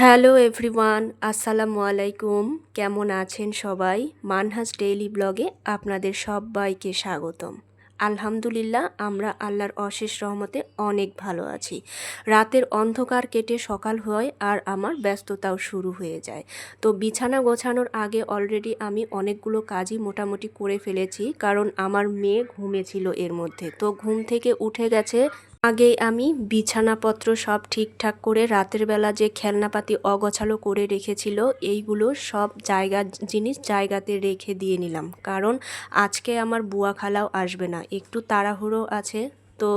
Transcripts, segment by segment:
Hello everyone, আসসালামু আলাইকুম। কেমন আছেন সবাই? মানহাজ ডেইলি ব্লগে আপনাদের সবাইকে স্বাগতম। আলহামদুলিল্লাহ, আমরা আল্লাহর অশেষ রহমতে অনেক ভালো আছি। রাতের অন্ধকার কেটে সকাল হয় আর আমার ব্যস্ততাও শুরু হয়ে যায়। তো বিছানা গোছানোর আগে অলরেডি আমি অনেকগুলো কাজই মোটামুটি করে ফেলেছি, কারণ আমার মেয়ে ঘুমেছিল এর মধ্যে। তো ঘুম থেকে উঠে গেছে। আগেই আমি বিছানাপত্র সব ঠিকঠাক করে রাতের বেলা যে খেলনাপাতি অগোছালো করে রেখেছিল এইগুলো সব জিনিস জায়গাতে রেখে দিয়ে নিলাম, কারণ আজকে আমার বুয়া খালাও আসবে না, একটু তাড়াহুড়ো আছে। তো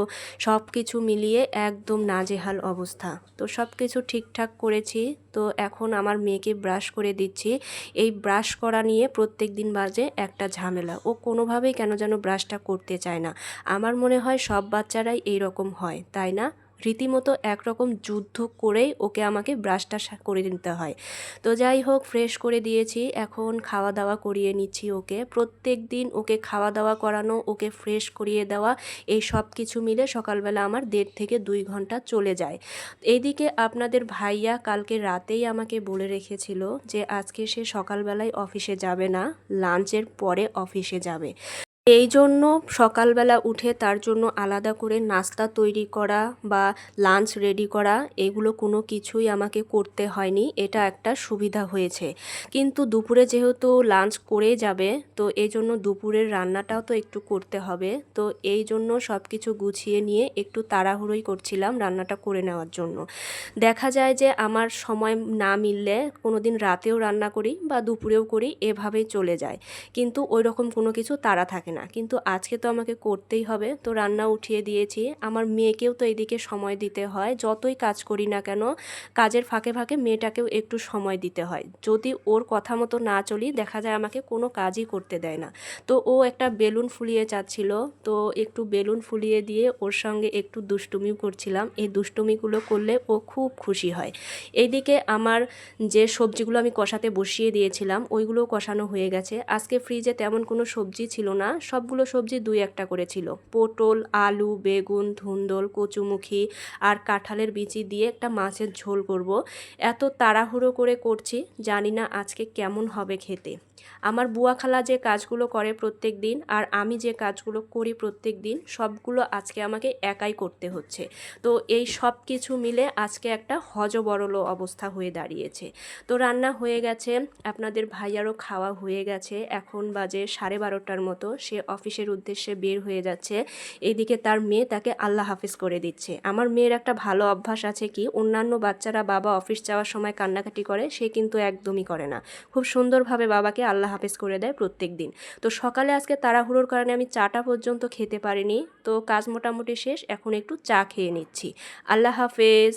সব কিছু মিলিয়ে একদম নাজেহাল অবস্থা। তো সব কিছু ঠিকঠাক করেছি। তো এখন আমার মেয়েকে ব্রাশ করে দিচ্ছি। এই ব্রাশ করা নিয়ে প্রত্যেক দিন বাজে একটা ঝামেলা, ও কোনোভাবেই কেন যেন ব্রাশটা করতে চায় না। আমার মনে হয় সব বাচ্চারাই এইরকম হয়, তাই না? রীতিমতো একরকম যুদ্ধ করেই ওকে আমাকে ব্রাশটা করে নিতে হয়। তো যাই হোক, ফ্রেশ করে দিয়েছি, এখন খাওয়া দাওয়া করিয়ে নিচ্ছি ওকে। প্রত্যেক দিন ওকে খাওয়া দাওয়া করানো, ওকে ফ্রেশ করিয়ে দেওয়া, এই সব কিছু মিলে সকালবেলা আমার 1.5 থেকে 2 ঘন্টা চলে যায়। এইদিকে আপনাদের ভাইয়া কালকে রাতেই আমাকে বলে রেখেছিল যে আজকে সে সকালবেলায় অফিসে যাবে না, লাঞ্চের পরে অফিসে যাবে। এই জন্য সকালবেলা উঠে তার জন্য আলাদা করে নাস্তা তৈরি করা বা লাঞ্চ রেডি করা, এগুলো কোনো কিছুই আমাকে করতে হয়নি। এটা একটা সুবিধা হয়েছে। কিন্তু দুপুরে যেহেতু লাঞ্চ করে যাবে, তো এই জন্য দুপুরের রান্নাটাও তো একটু করতে হবে। তো এই জন্য সব কিছু গুছিয়ে নিয়ে একটু তাড়াহুড়োই করছিলাম রান্নাটা করে নেওয়ার জন্য। দেখা যায় যে আমার সময় না মিললে কোনো দিন রাতেও রান্না করি বা দুপুরেও করি, এভাবেই চলে যায়। কিন্তু ওই রকম কোনো কিছু তাড়া থাকে না। কিন্তু আজকে তো আমাকে করতেই হবে, তো রান্না উঠিয়ে দিয়েছি। আমার মেয়েকেও তো এদিকে সময় দিতে হয়, যতই কাজ করি না কেন কাজের ফাঁকে ফাঁকে মেয়েটাকেও একটু সময় দিতে হয়। যদি ওর কথা মতো না চলি, দেখা যায় আমাকে কোনো কাজই করতে দেয় না। তো ও একটা বেলুন ফুলিয়ে চাচ্ছিল, তো একটু বেলুন ফুলিয়ে দিয়ে ওর সঙ্গে একটু দুষ্টুমিও করছিলাম। এই দুষ্টুমিগুলো করলে ও খুব খুশি হয়। এইদিকে আমার যে সবজিগুলো আমি কষাতে বসিয়ে দিয়েছিলাম ওইগুলোও কষানো হয়ে গেছে। আজকে ফ্রিজে তেমন কোনো সবজি ছিল না, সবগুলো সবজি 2-1টা করে ছিল। পটল, আলু, বেগুন, ধুন্দল, কচুমুখী আর কাঁঠালের বিচি দিয়ে একটা মাছের ঝোল করব। এত তাড়াহুড়ো করে করছি, জানি না আজকে কেমন হবে খেতে। আমার বুয়া খালা যে কাজগুলো করে প্রত্যেক দিন আর আমি যে কাজগুলো করি প্রত্যেক দিন, সবগুলো আজকে আমাকে একাই করতে হচ্ছে। তো এই সব কিছু মিলে আজকে একটা হযবরল অবস্থা হয়ে দাঁড়িয়েছে। তো রান্না হয়ে গেছে, আপনাদের ভাইয়ারও খাওয়া হয়ে গেছে। এখন বাজে 12:30টার মতো, সে অফিসের উদ্দেশ্যে বের হয়ে যাচ্ছে। এইদিকে তার মেয়ে তাকে আল্লাহ হাফেজ করে দিচ্ছে। আমার মেয়ের একটা ভালো অভ্যাস আছে কি, অন্যান্য বাচ্চারা বাবা অফিস যাওয়ার সময় কান্নাকাটি করে, সে কিন্তু একদমই করে না। খুব সুন্দরভাবে বাবাকে আল্লাহ হাফেজ করে দেয় প্রত্যেক দিন। তো সকালে আজকে তাড়াহুড়োর কারণে আমি চাটা পর্যন্ত খেতে পারিনি। তো কাজ মোটামুটি শেষ, এখন একটু চা খেয়ে নিচ্ছি। আল্লাহ হাফেজ।